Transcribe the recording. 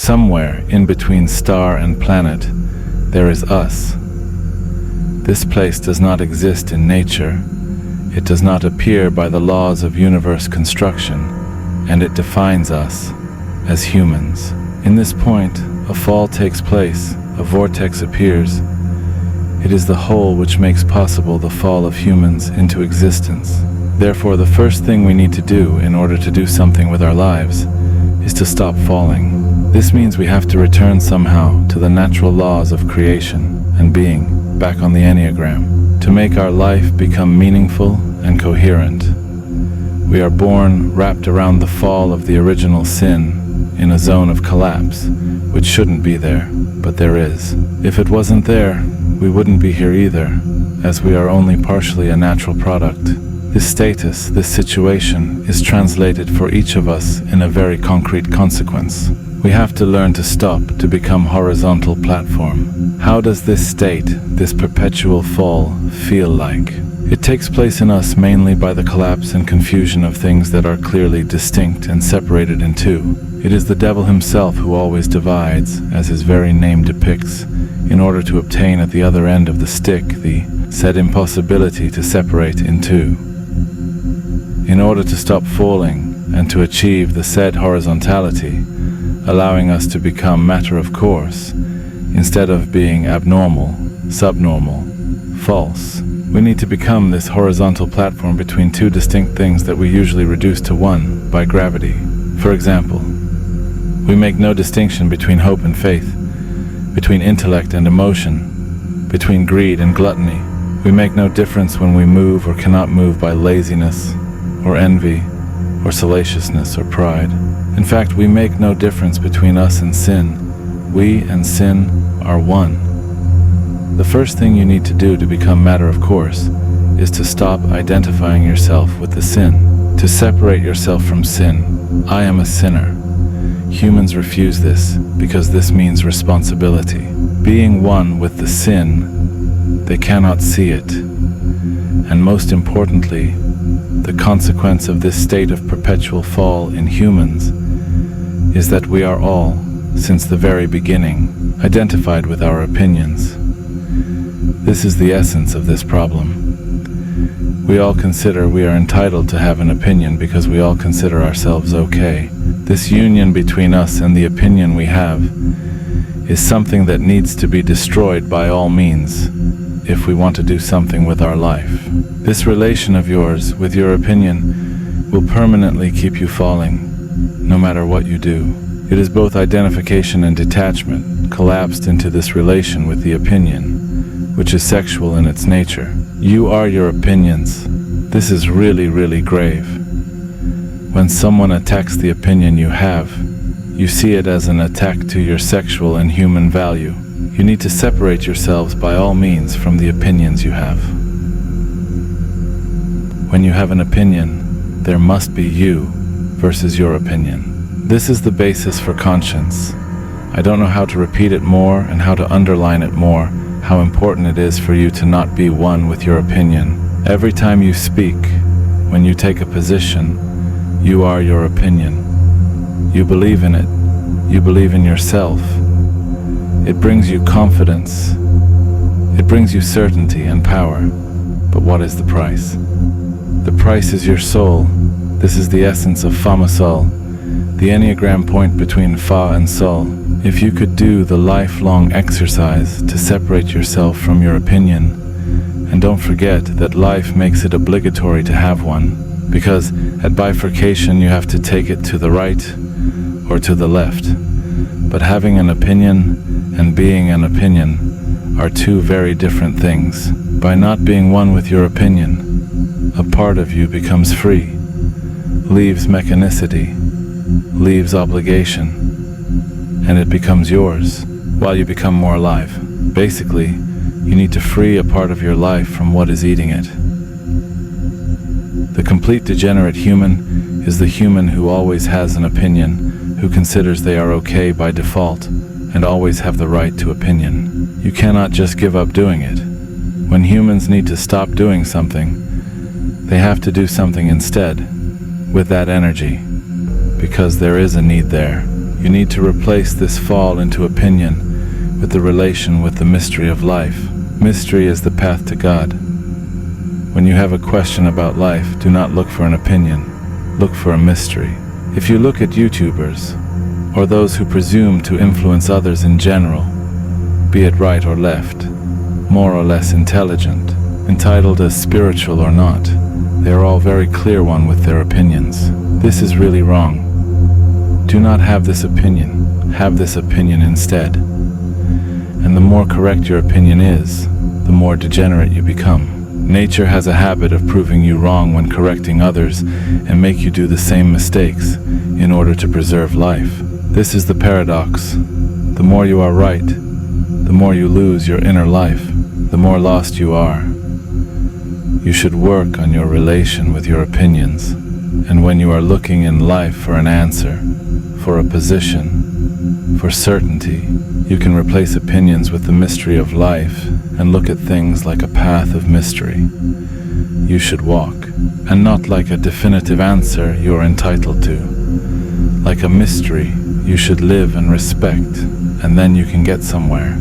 Somewhere in between star and planet, there is us. This place does not exist in nature. It does not appear by the laws of universe construction, and it defines us as humans. In this point, a fall takes place, a vortex appears. It is the whole which makes possible the fall of humans into existence. Therefore, the first thing we need to do in order to do something with our lives is to stop falling. This means we have to return somehow to the natural laws of creation and being, back on the Enneagram, to make our life become meaningful and coherent. We are born wrapped around the fall of the original sin in a zone of collapse, which shouldn't be there, but there is. If it wasn't there, we wouldn't be here either, as we are only partially a natural product. This status, this situation, is translated for each of us in a very concrete consequence. We have to learn to stop to become horizontal platform. How does this state, this perpetual fall, feel like? It takes place in us mainly by the collapse and confusion of things that are clearly distinct and separated in two. It is the devil himself who always divides, as his very name depicts, in order to obtain at the other end of the stick the said impossibility to separate in two. In order to stop falling and to achieve the said horizontality, allowing us to become matter of course, instead of being abnormal, subnormal, false, we need to become this horizontal platform between two distinct things that we usually reduce to one by gravity. For example, we make no distinction between hope and faith, between intellect and emotion, between greed and gluttony. We make no difference when we move or cannot move by laziness, or envy, or salaciousness, or pride. In fact, we make no difference between us and sin. We and sin are one. The first thing you need to do to become matter of course is to stop identifying yourself with the sin, to separate yourself from sin. I am a sinner. Humans refuse this because this means responsibility. Being one with the sin, they cannot see it. And most importantly, the consequence of this state of perpetual fall in humans is that we are all, since the very beginning, identified with our opinions. This is the essence of this problem. We all consider we are entitled to have an opinion because we all consider ourselves okay. This union between us and the opinion we have is something that needs to be destroyed by all means if we want to do something with our life. This relation of yours with your opinion will permanently keep you falling, no matter what you do. It is both identification and detachment collapsed into this relation with the opinion, which is sexual in its nature. You are your opinions. This is really, really grave. When someone attacks the opinion you have, you see it as an attack to your sexual and human value. You need to separate yourselves by all means from the opinions you have. When you have an opinion, there must be you versus your opinion. This is the basis for conscience. I don't know how to repeat it more and how to underline it more, how important it is for you to not be one with your opinion. Every time you speak, when you take a position, you are your opinion. You believe in it. You believe in yourself. It brings you confidence. It brings you certainty and power. But what is the price? The price is your soul. This is the essence of FAMA SOL, the Enneagram point between Fa and Sol. If you could do the lifelong exercise to separate yourself from your opinion, and don't forget that life makes it obligatory to have one, because at bifurcation you have to take it to the right or to the left. But having an opinion and being an opinion are two very different things. By not being one with your opinion, a part of you becomes free, leaves mechanicity, leaves obligation, and it becomes yours while you become more alive. Basically, you need to free a part of your life from what is eating it. The complete degenerate human is the human who always has an opinion, who considers they are okay by default, and always have the right to opinion. You cannot just give up doing it. When humans need to stop doing something, they have to do something instead, with that energy, because there is a need there. You need to replace this fall into opinion with the relation with the mystery of life. Mystery is the path to God. When you have a question about life, do not look for an opinion. Look for a mystery. If you look at YouTubers, or those who presume to influence others in general, be it right or left, more or less intelligent, entitled as spiritual or not, they are all very clear one with their opinions. This is really wrong. Do not have this opinion. Have this opinion instead. And the more correct your opinion is, the more degenerate you become. Nature has a habit of proving you wrong when correcting others and make you do the same mistakes in order to preserve life. This is the paradox. The more you are right, the more you lose your inner life, the more lost you are. You should work on your relation with your opinions, and when you are looking in life for an answer, for a position, for certainty, you can replace opinions with the mystery of life and look at things like a path of mystery you should walk, and not like a definitive answer you are entitled to. Like a mystery you should live and respect, and then you can get somewhere.